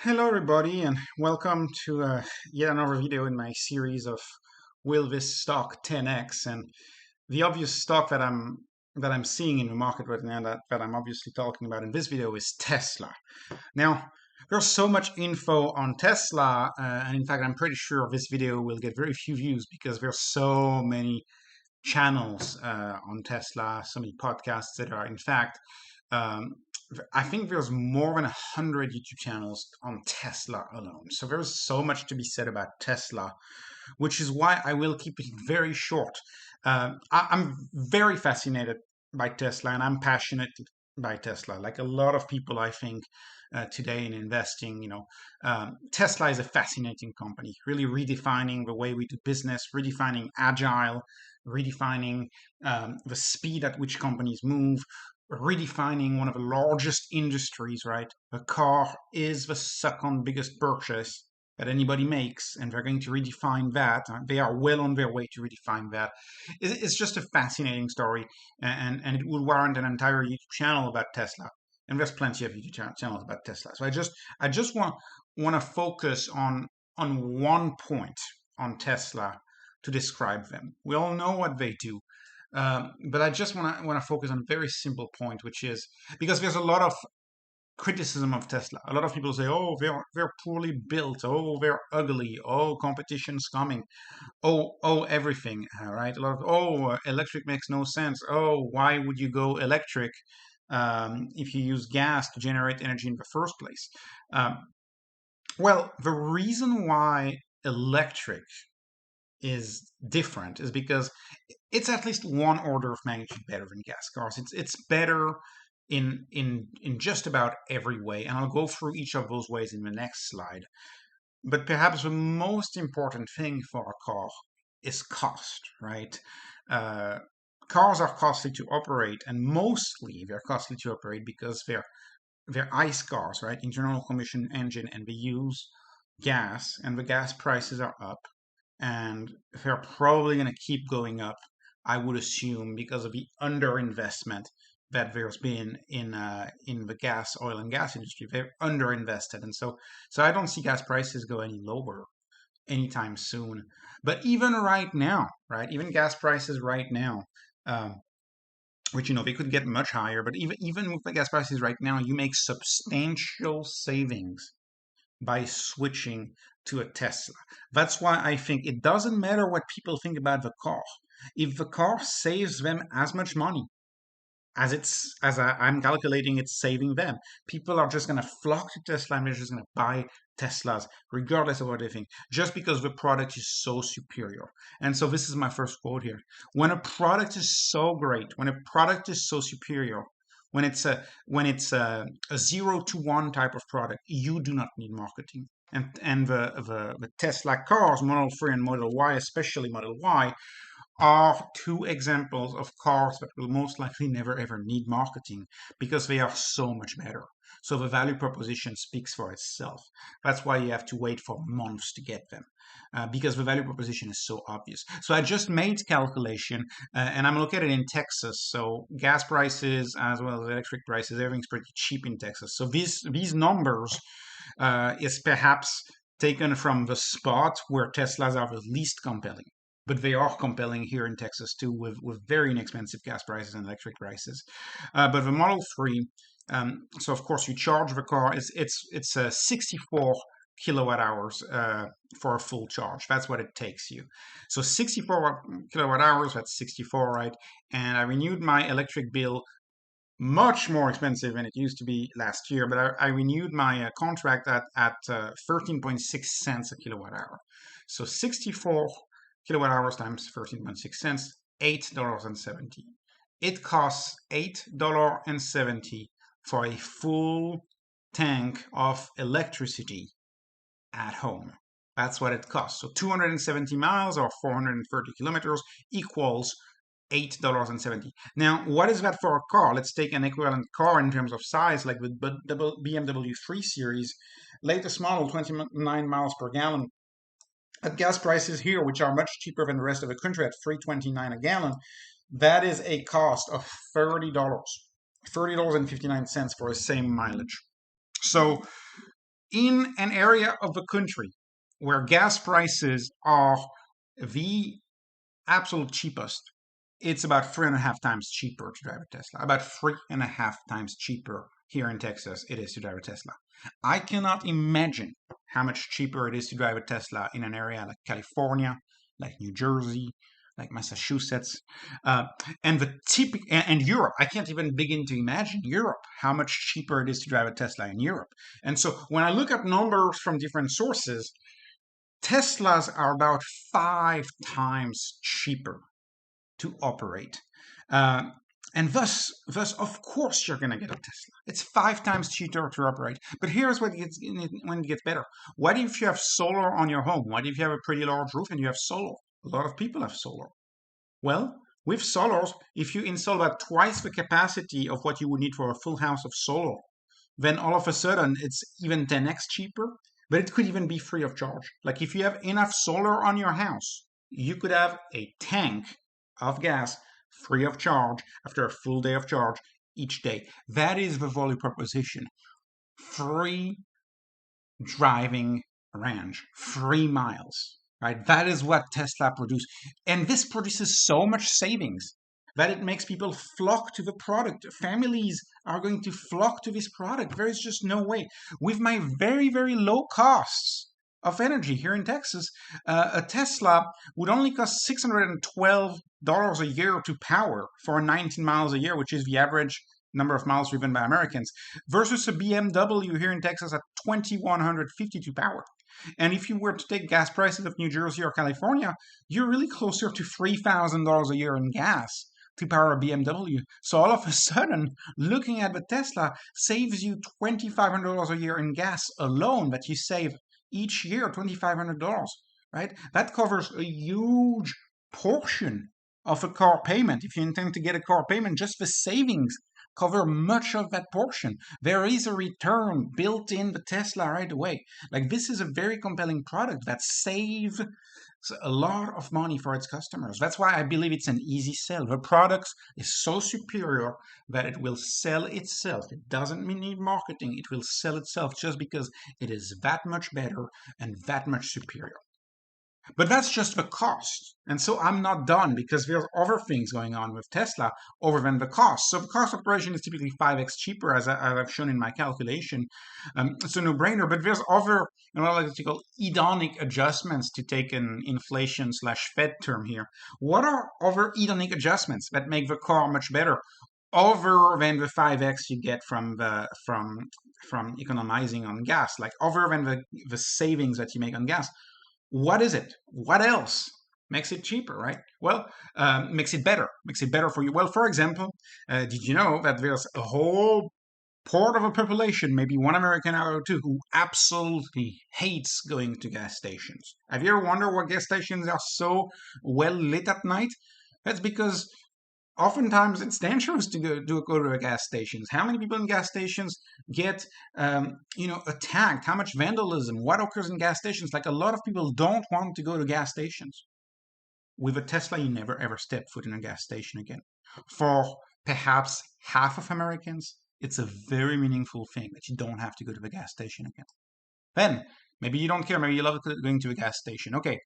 Hello, everybody, and welcome to yet another video in my series of Will this stock 10x? And the obvious stock that I'm seeing in the market right now that I'm obviously talking about in this video is Tesla. Now, there's so much info on Tesla, and in fact, I'm pretty sure this video will get very few views because there's so many channels on Tesla, so many podcasts that are, in fact, um, I think there's more than 100 YouTube channels on Tesla alone. So there's so much to be said about Tesla, which is why I will keep it very short. I'm very fascinated by Tesla and I'm passionate by Tesla. Like a lot of people, I think, today in investing, Tesla is a fascinating company, really redefining the way we do business, redefining agile, redefining the speed at which companies move, redefining one of the largest industries, right? A car is the second biggest purchase that anybody makes, and they're going to redefine that. They are well on their way to redefine that. It's just a fascinating story, and it will warrant an entire YouTube channel about Tesla. And there's plenty of YouTube channels about Tesla. So I just want to focus on one point on Tesla to describe them. We all know what they do. But I just want to focus on a very simple point, which is because there's a lot of criticism of Tesla. A lot of people say, "Oh, they're poorly built. Oh, they're ugly. Oh, competition's coming. Oh, everything." All right. A lot of electric makes no sense. Oh, why would you go electric if you use gas to generate energy in the first place? Um, well, the reason why electric is different is because it's at least one order of magnitude better than gas cars. It's better in just about every way, and I'll go through each of those ways in the next slide. But perhaps the most important thing for a car is cost, right? Uh, Cars are costly to operate, and mostly they're costly to operate because they're ICE cars, right? Internal combustion engine, and they use gas, and the gas prices are up and they're probably going to keep going up, I would assume, because of the underinvestment that there's been in the oil and gas industry. They're underinvested, and so I don't see gas prices go any lower anytime soon. But even right now, right, even gas prices right now, um, which they could get much higher, but even with the gas prices right now, you make substantial savings by switching to a Tesla. That's why I think it doesn't matter what people think about the car. If the car saves them as much money I'm calculating it's saving them, people are just going to flock to Tesla and they're just going to buy Teslas, regardless of what they think, just because the product is so superior. And so this is my first quote here. When a product is so great, when a product is so superior, when it's a 0 to 1 type of product, you do not need marketing. And the Tesla cars, Model 3 and Model Y, especially Model Y, are two examples of cars that will most likely never ever need marketing because they are so much better. So the value proposition speaks for itself. That's why you have to wait for months to get them, because the value proposition is so obvious. So I just made calculation, and I'm located in Texas. So gas prices as well as electric prices, everything's pretty cheap in Texas. So these numbers is perhaps taken from the spot where Teslas are the least compelling, but they are compelling here in Texas too, with very inexpensive gas prices and electric prices. But the Model 3, so of course you charge the car. It's a 64 kilowatt hours for a full charge. That's what it takes you. So 64 kilowatt hours, that's 64, right? And I renewed my electric bill, much more expensive than it used to be last year, but I renewed my contract at 13.6 cents a kilowatt hour. So 64 kilowatt hours times 13.6 cents, $8.70. It costs $8.70 for a full tank of electricity at home. That's what it costs. So 270 miles or 430 kilometers equals $8.70. Now, what is that for a car? Let's take an equivalent car in terms of size, like the BMW 3 Series, latest model, 29 miles per gallon. At gas prices here, which are much cheaper than the rest of the country at $3.29 a gallon, that is a cost of $30.59 for the same mileage. So in an area of the country where gas prices are the absolute cheapest, it's about 3.5 times cheaper to drive a Tesla. About 3.5 times cheaper here in Texas it is to drive a Tesla. I cannot imagine how much cheaper it is to drive a Tesla in an area like California, like New Jersey, like Massachusetts, and Europe. I can't even begin to imagine Europe, how much cheaper it is to drive a Tesla in Europe. And so when I look at numbers from different sources, Teslas are about 5 times cheaper to operate. Uh, and thus, of course, you're going to get a Tesla. It's 5 times cheaper to operate. But here's when it gets better. What if you have solar on your home? What if you have a pretty large roof and you have solar? A lot of people have solar. Well, with solar, if you install about twice the capacity of what you would need for a full house of solar, then all of a sudden it's even 10x cheaper, but it could even be free of charge. Like if you have enough solar on your house, you could have a tank of gas free of charge after a full day of charge each day. That is the value proposition. Free driving range, 3 miles, right? That is what Tesla produces. And this produces so much savings that it makes people flock to the product. Families are going to flock to this product. There is just no way. With my very, very low costs of energy here in Texas, a Tesla would only cost $612 a year to power for 19 miles a year, which is the average number of miles driven by Americans, versus a BMW here in Texas at $2,150 to power. And if you were to take gas prices of New Jersey or California, you're really closer to $3,000 a year in gas to power a BMW. So all of a sudden, looking at the Tesla saves you $2,500 a year in gas alone, that you save each year $2,500, right? That covers a huge portion of a car payment. If you intend to get a car payment, just the savings cover much of that portion. There is a return built in the Tesla right away. Like this is a very compelling product that saves a lot of money for its customers. That's why I believe it's an easy sell. The product is so superior that it will sell itself. It doesn't need marketing. It will sell itself just because it is that much better and that much superior. But that's just the cost. And so I'm not done because there's other things going on with Tesla other than the cost. So the cost of operation is typically 5x cheaper, as I've shown in my calculation. It's a no-brainer, but there's other, what I like to call hedonic adjustments, to take an inflation/Fed term here. What are other hedonic adjustments that make the car much better, other than the 5x you get from economizing on gas, like other than the savings that you make on gas? What is it? What else makes it cheaper, right? Well, makes it better. Makes it better for you. Well, for example, did you know that there's a whole part of a population, maybe one American out of two, who absolutely hates going to gas stations? Have you ever wondered why gas stations are so well lit at night? That's because oftentimes it's dangerous to go to gas stations. How many people in gas stations get attacked? How much vandalism? What occurs in gas stations? Like a lot of people don't want to go to gas stations. With a Tesla, you never ever step foot in a gas station again. For perhaps half of Americans, it's a very meaningful thing that you don't have to go to the gas station again. Then maybe you don't care. Maybe you love going to a gas station. Okay.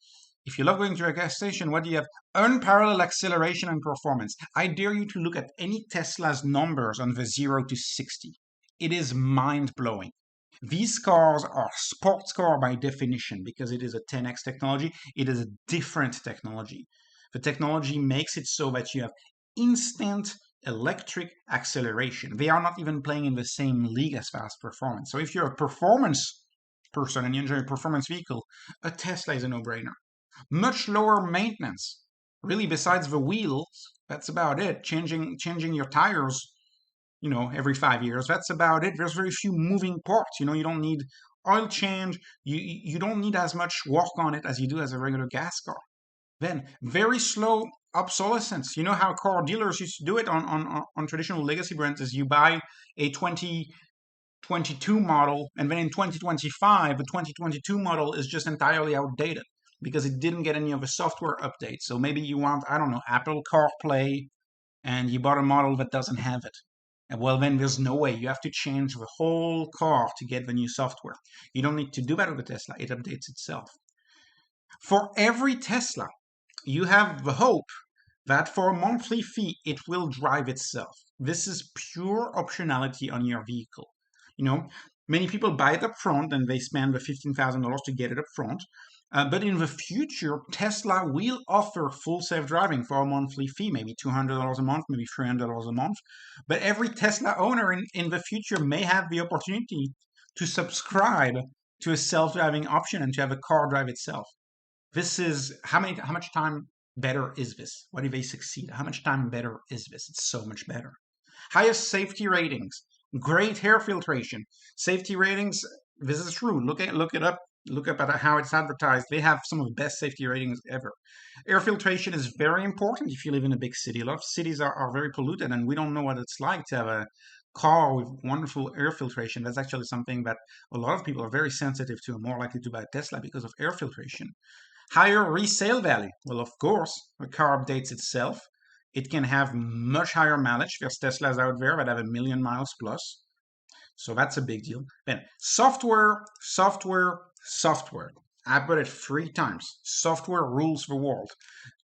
If you love going to a gas station, what do you have? Unparalleled acceleration and performance. I dare you to look at any Tesla's numbers on the 0 to 60. It is mind-blowing. These cars are sports car by definition because it is a 10x technology. It is a different technology. The technology makes it so that you have instant electric acceleration. They are not even playing in the same league as fast performance. So if you're a performance person and you enjoy a performance vehicle, a Tesla is a no-brainer. Much lower maintenance. Really, besides the wheels, that's about it. Changing your tires, every 5 years. That's about it. There's very few moving parts. You don't need oil change. You don't need as much work on it as you do as a regular gas car. Then very slow obsolescence. You know how car dealers used to do it on traditional legacy brands is you buy a 2022 model, and then in 2025, the 2022 model is just entirely outdated because it didn't get any of the software updates. So maybe you want, I don't know, Apple CarPlay, and you bought a model that doesn't have it. And well, then there's no way. You have to change the whole car to get the new software. You don't need to do that with a Tesla. It updates itself. For every Tesla, you have the hope that for a monthly fee, it will drive itself. This is pure optionality on your vehicle. You know, many people buy it up front and they spend the $15,000 to get it up front. But in the future, Tesla will offer full self-driving for a monthly fee, maybe $200 a month, maybe $300 a month. But every Tesla owner in the future may have the opportunity to subscribe to a self-driving option and to have a car drive itself. This is how much time better is this? What if they succeed? How much time better is this? It's so much better. Highest safety ratings, great air filtration. Safety ratings, this is true. Look it up. Look up at how it's advertised. They have some of the best safety ratings ever. Air filtration is very important if you live in a big city. A lot of cities are very polluted, and we don't know what it's like to have a car with wonderful air filtration. That's actually something that a lot of people are very sensitive to and more likely to buy a Tesla because of air filtration. Higher resale value. Well, of course, the car updates itself. It can have much higher mileage. There's Teslas out there that have 1,000,000 miles plus. So that's a big deal. Then software, software, software. I put it 3 times. Software rules the world.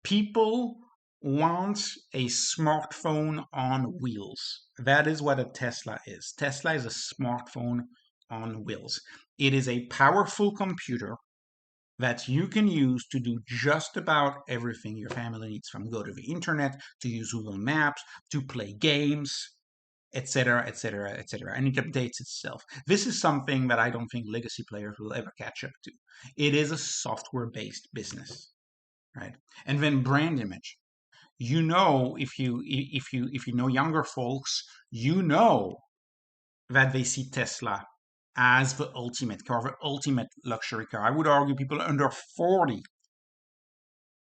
People want a smartphone on wheels. That is what a Tesla is. Tesla is a smartphone on wheels. It is a powerful computer that you can use to do just about everything your family needs, from go to the internet, to use Google Maps, to play games, etc., etc., etc. And it updates itself. This is something that I don't think legacy players will ever catch up to. It is a software-based business, right? And then brand image. You know, if you know younger folks, you know that they see Tesla as the ultimate car, the ultimate luxury car. I would argue people under 40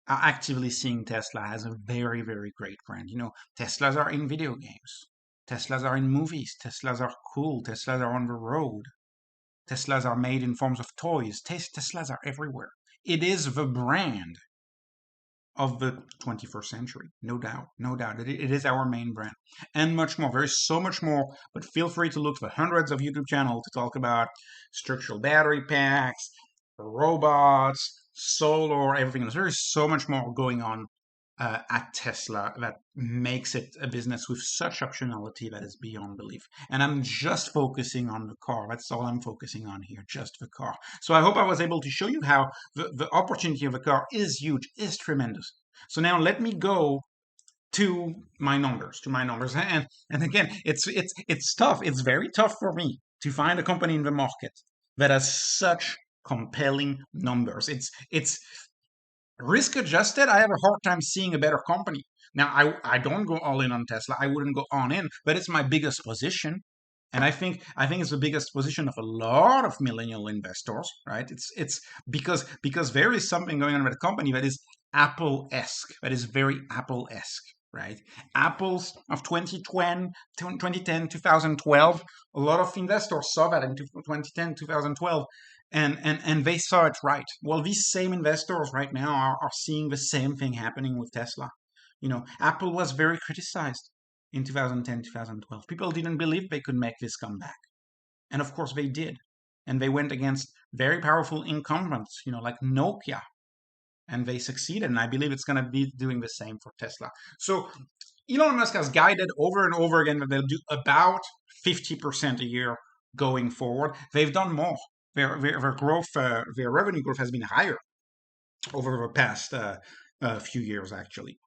are actively seeing Tesla as a very, very great brand. You know, Teslas are in video games. Teslas are in movies. Teslas are cool. Teslas are on the road. Teslas are made in forms of toys. Teslas are everywhere. It is the brand of the 21st century, no doubt, no doubt. It is our main brand, and much more. There is so much more, but feel free to look for hundreds of YouTube channels to talk about structural battery packs, robots, solar, everything else. There is so much more going on at Tesla that makes it a business with such optionality that is beyond belief. And I'm just focusing on the car. That's all I'm focusing on here, just the car. So I hope I was able to show you how the opportunity of the car is huge, is tremendous. So now let me go to my numbers, and again, it's tough. It's very tough for me to find a company in the market that has such compelling numbers. It's risk adjusted, I have a hard time seeing a better company. Now, I don't go all in on Tesla. I wouldn't go all in, but it's my biggest position. And I think it's the biggest position of a lot of millennial investors, right? It's because there is something going on with the company that is Apple-esque, that is very Apple-esque, right? Apple's of 2010, 2012, a lot of investors saw that in 2010, 2012, and they saw it right. Well, these same investors right now are seeing the same thing happening with Tesla. You know, Apple was very criticized in 2010, 2012. People didn't believe they could make this comeback. And of course they did. And they went against very powerful incumbents, you know, like Nokia. And they succeeded. And I believe it's going to be doing the same for Tesla. So Elon Musk has guided over and over again that they'll do about 50% a year going forward. They've done more. Their growth, their revenue growth has been higher over the past few years, actually.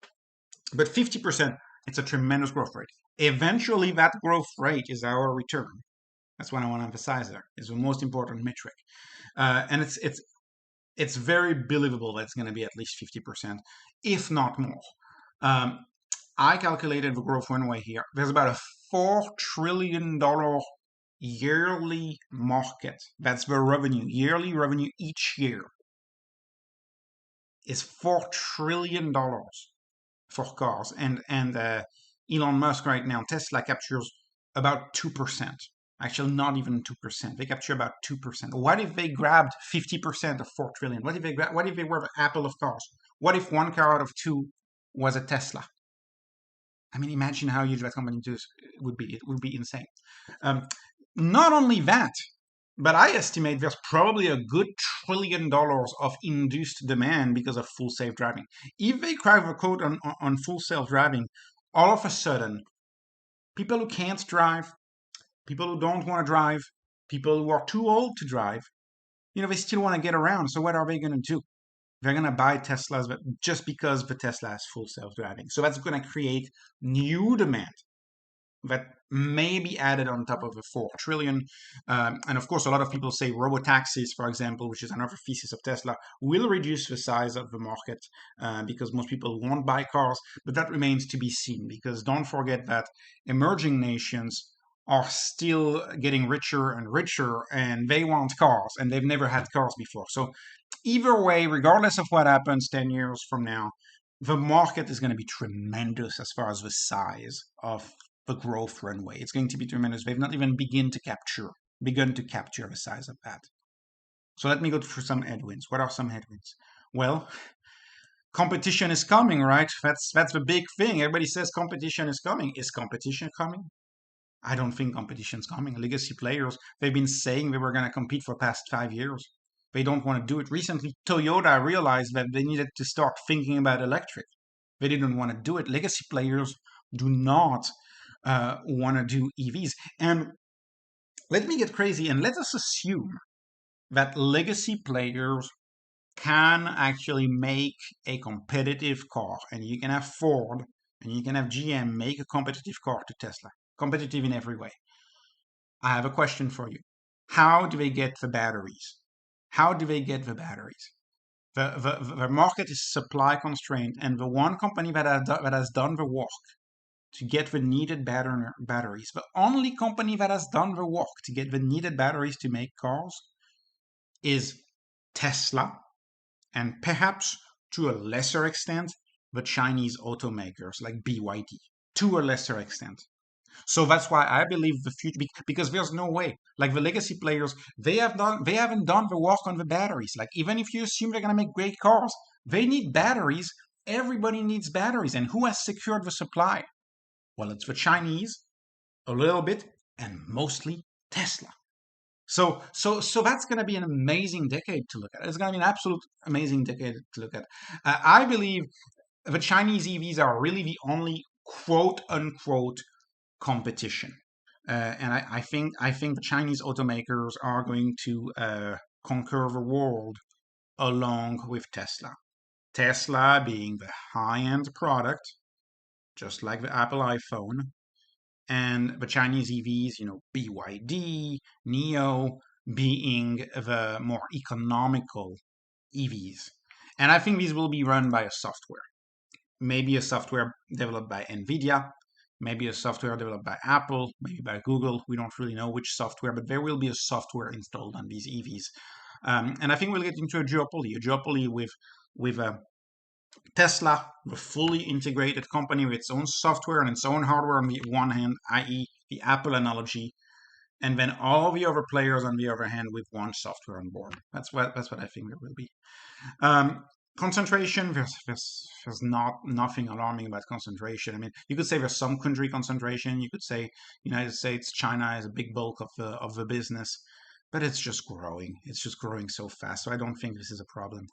But 50%, it's a tremendous growth rate. Eventually, that growth rate is our return. That's what I want to emphasize there. It's the most important metric. And it's very believable that it's going to be at least 50%, if not more. I calculated the growth runway here. There's about a $4 trillion yearly market. That's the revenue, yearly revenue each year is $4 trillion for cars. And Elon Musk right now, Tesla captures about 2%. Actually, not even 2%. They capture about 2%. What if they grabbed 50% of 4 trillion? What if they were the Apple of cars? What if one car out of two was a Tesla? I mean, imagine how huge that company would be. It would be insane. Um, Not only that, but I estimate there's probably a good $1 trillion of induced demand because of full safe driving. If they crack the code on full self driving, all of a sudden, people who can't drive, people who don't want to drive, people who are too old to drive, they still want to get around. So what are they going to do? They're going to buy Teslas just because the Tesla has full self driving. So that's going to create new demand that may be added on top of the 4 trillion. And of course, a lot of people say robotaxis, for example, which is another thesis of Tesla, will reduce the size of the market because most people won't buy cars. But that remains to be seen, because don't forget that emerging nations are still getting richer and richer, and they want cars, and they've never had cars before. So either way, regardless of what happens 10 years from now, the market is going to be tremendous as far as the size of the growth runway. It's going to be tremendous. They've not even begun to capture the size of that. So let me go through some headwinds. What are some headwinds? Well, competition is coming, right? That's the big thing. Everybody says competition is coming. Is competition coming? I don't think competition's coming. Legacy players, they've been saying they were going to compete for the past 5 years. They don't want to do it. Recently, Toyota realized that they needed to start thinking about electric. They didn't want to do it. Legacy players do not want to do EVs. And let me get crazy and let us assume that legacy players can actually make a competitive car. And you can have Ford and you can have GM make a competitive car to Tesla, competitive in every way. I have a question for you. How do they get the batteries? How do they get the batteries? The market is supply constrained, and the one company that has done the work to get the needed batteries, the only company that has done the work to get the needed batteries to make cars is Tesla, and perhaps to a lesser extent, the Chinese automakers like BYD, to a lesser extent. So that's why I believe the future, because there's no way. Like the legacy players, they haven't done the work on the batteries. Like even if you assume they're gonna make great cars, they need batteries. Everybody needs batteries, and who has secured the supply? Well, it's the Chinese, a little bit, and mostly Tesla. So that's going to be an amazing decade to look at. It's going to be an absolute amazing decade to look at. I believe the Chinese EVs are really the only quote unquote competition. And I think the Chinese automakers are going to conquer the world along with Tesla. Tesla being the high-end product, just like the Apple iPhone, and the Chinese EVs, BYD, NIO, being the more economical EVs. And I think these will be run by a software. Maybe a software developed by NVIDIA, maybe a software developed by Apple, maybe by Google. We don't really know which software, but there will be a software installed on these EVs. And I think we'll get into a duopoly with Tesla, the fully integrated company with its own software and its own hardware on the one hand, i.e., the Apple analogy, and then all the other players on the other hand with one software on board. That's what I think there will be. Concentration, there's nothing alarming about concentration. I mean, you could say there's some country concentration. You could say United States, China is a big bulk of the business, but it's just growing. It's just growing so fast. So I don't think this is a problem.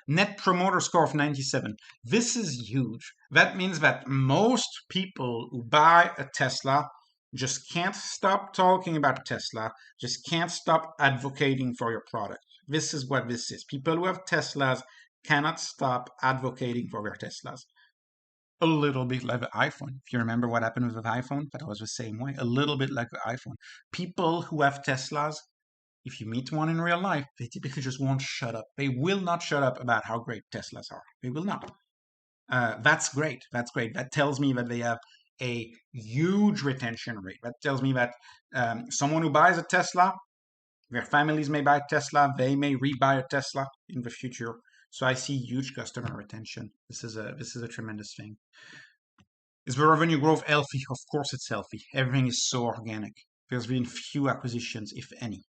Net Promoter Score of 97. This is huge. That means that most people who buy a Tesla just can't stop talking about Tesla, just can't stop advocating for your product. This is what this is. People who have Teslas cannot stop advocating for their Teslas. A little bit like the iPhone. If you remember what happened with the iPhone, that was the same way. A little bit like the iPhone. People who have Teslas, if you meet one in real life, they typically just won't shut up. They will not shut up about how great Teslas are. They will not. That's great. That's great. That tells me that they have a huge retention rate. That tells me that someone who buys a Tesla, their families may buy a Tesla, they may rebuy a Tesla in the future. So I see huge customer retention. This is a tremendous thing. Is the revenue growth healthy? Of course it's healthy. Everything is so organic. There's been few acquisitions, if any.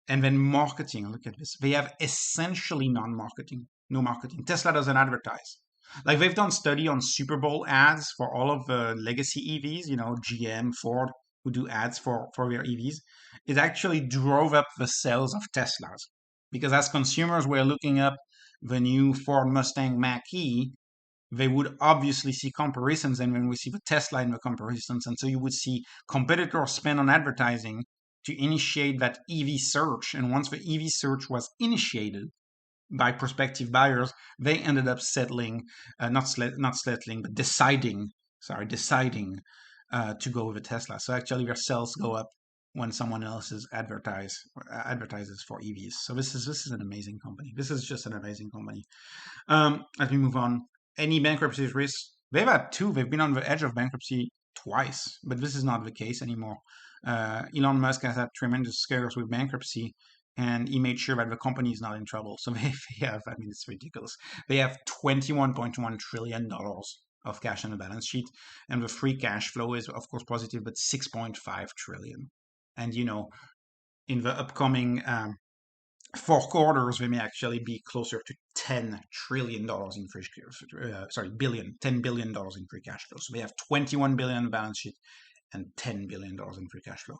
And then marketing, look at this. They have essentially no marketing. Tesla doesn't advertise. Like they've done study on Super Bowl ads for all of the legacy EVs, GM, Ford, who do ads for their EVs. It actually drove up the sales of Teslas because as consumers were looking up the new Ford Mustang Mach-E, they would obviously see comparisons, and when we see the Tesla in the comparisons, and so you would see competitors spend on advertising to initiate that EV search. And once the EV search was initiated by prospective buyers, they ended up settling, not settling, but deciding to go with a Tesla. So actually, their sales go up when someone else advertises for EVs. So this is an amazing company. This is just an amazing company. Let me move on. Any bankruptcy risk? They've had two. They've been on the edge of bankruptcy twice, but this is not the case anymore. Elon Musk has had tremendous scares with bankruptcy, and he made sure that the company is not in trouble. So they have, I mean, it's ridiculous. They have $21.1 trillion of cash on the balance sheet, and the free cash flow is, of course, positive, but 6.5 trillion. And, in the upcoming 4 quarters, we may actually be closer to $10 trillion in $10 billion in free cash flow. So we have 21 billion on the balance sheet and $10 billion in free cash flow.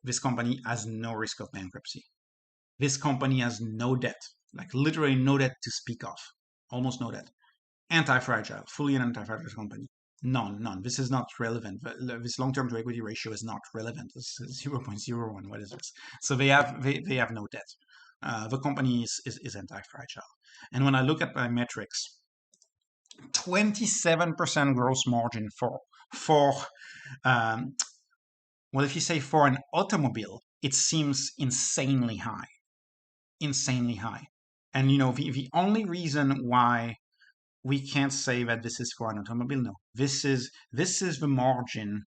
This company has no risk of bankruptcy. This company has no debt, like literally no debt to speak of, almost no debt. Anti-fragile, fully an anti-fragile company. None. This is not relevant. This long-term to equity ratio is not relevant. It's 0.01. What is this? So they have no debt. The company is anti-fragile. And when I look at my metrics, 27% gross margin for well, if you say for an automobile, it seems insanely high, insanely high. And the only reason why we can't say that this is for an automobile. No, this is the margin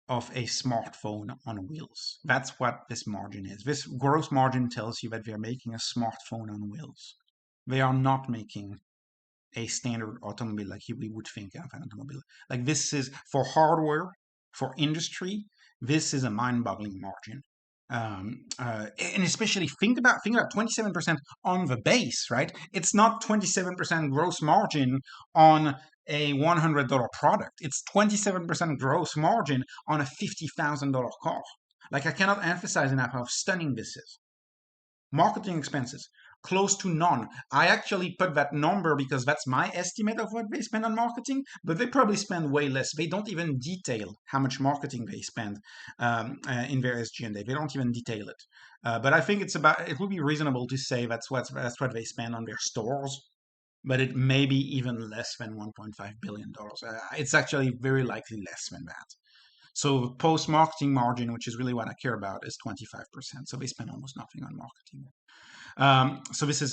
of a smartphone on wheels. That's what this margin is. This gross margin tells you that they're making a smartphone on wheels. They are not making a standard automobile like we would think of an automobile. Like this is for hardware, for industry. This is a mind-boggling margin. And especially think about 27% on the base, right? It's not 27% gross margin on a $100 product. It's 27% gross margin on a $50,000 car. Like I cannot emphasize enough how stunning this is. Marketing expenses, close to none. I actually put that number because that's my estimate of what they spend on marketing, but they probably spend way less. They don't even detail how much marketing they spend in their SG&A. They don't even detail it. But I think it would be reasonable to say that's what they spend on their stores, but it may be even less than $1.5 billion. It's actually very likely less than that. So post-marketing margin, which is really what I care about, is 25%. So they spend almost nothing on marketing. So this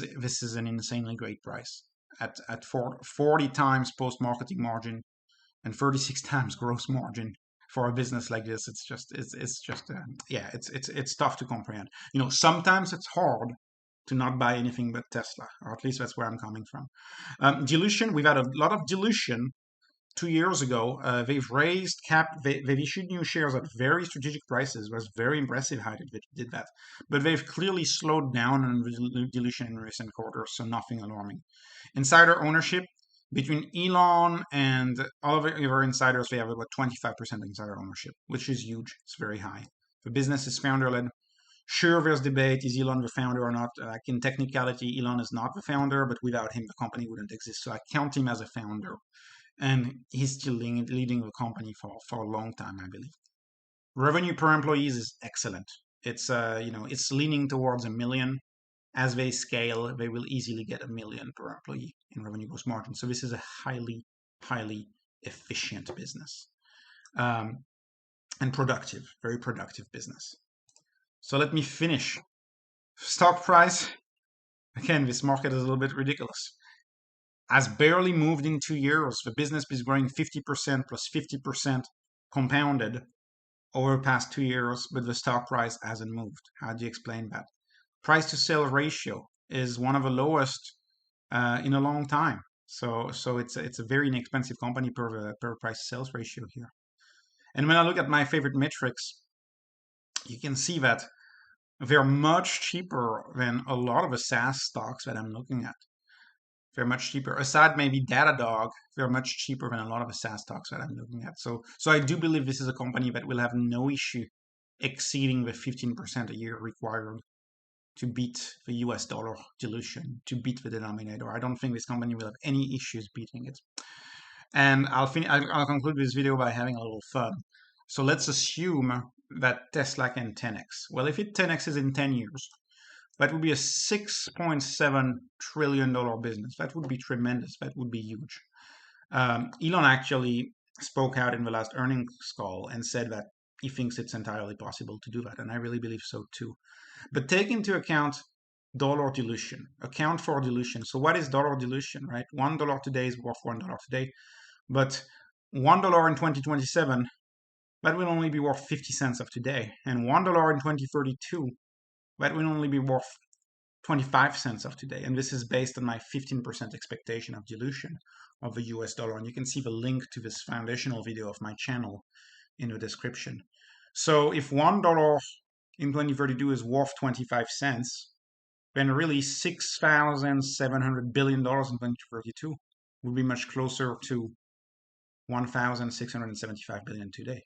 is an insanely great price at 40 times post-marketing margin and 36 times gross margin for a business like this. It's tough to comprehend. Sometimes it's hard to not buy anything but Tesla, or at least that's where I'm coming from. Dilution, we've had a lot of dilution. 2 years ago, they've raised they've issued new shares at very strategic prices. It was very impressive how they did that. But they've clearly slowed down on dilution in recent quarters, so nothing alarming. Insider ownership, between Elon and all of our insiders, they have about 25% insider ownership, which is huge. It's very high. The business is founder-led. Sure, there's debate. Is Elon the founder or not? Like in technicality, Elon is not the founder, but without him, the company wouldn't exist. So I count him as a founder. And he's still leading the company for a long time, I believe. Revenue per employees is excellent. It's leaning towards 1 million. As they scale, they will easily get 1 million per employee in revenue gross margin. So this is a highly, highly efficient business, and productive, very productive business. So let me finish. Stock price. Again, this market is a little bit ridiculous. Has barely moved in 2 years. The business is growing 50% plus 50% compounded over the past 2 years, but the stock price hasn't moved. How do you explain that? Price to sales ratio is one of the lowest in a long time. So it's a very inexpensive company per price to sales ratio here. And when I look at my favorite metrics, you can see that they're much cheaper than a lot of the SaaS stocks that I'm looking at. They're much cheaper. Aside maybe Datadog, they're much cheaper than a lot of the SaaS stocks that I'm looking at. So I do believe this is a company that will have no issue exceeding the 15% a year required to beat the US dollar dilution, to beat the denominator. I don't think this company will have any issues beating it. And I'll conclude this video by having a little fun. So let's assume that Tesla can 10x. Well, if it 10x's in 10 years, that would be a $6.7 trillion business. That would be tremendous. That would be huge. Elon actually spoke out in the last earnings call and said that he thinks it's entirely possible to do that. And I really believe so too. But take into account dollar dilution, account for dilution. So what is dollar dilution, right? $1 today is worth $1 today. But $1 in 2027, that will only be worth 50 cents of today. And $1 in 2032, that will only be worth 25 cents of today. And this is based on my 15% expectation of dilution of the US dollar. And you can see the link to this foundational video of my channel in the description. So if $1 in 2032 is worth 25 cents, then really $6,700 billion in 2032 would be much closer to 1,675 billion today,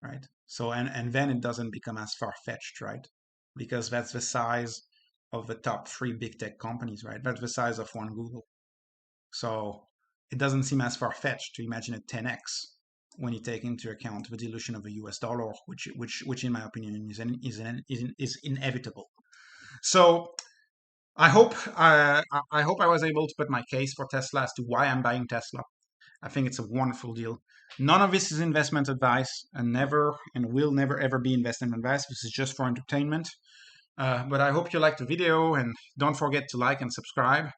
right? So and then it doesn't become as far-fetched, right? Because that's the size of the top 3 big tech companies, right? That's the size of one Google. So it doesn't seem as far-fetched to imagine a 10x when you take into account the dilution of the US dollar, which in my opinion is inevitable. So I hope I was able to put my case for Tesla as to why I'm buying Tesla. I think it's a wonderful deal. None of this is investment advice, and never and will never ever be investment advice. This is just for entertainment. But I hope you liked the video, and don't forget to like and subscribe.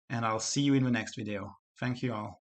And I'll see you in the next video. Thank you all.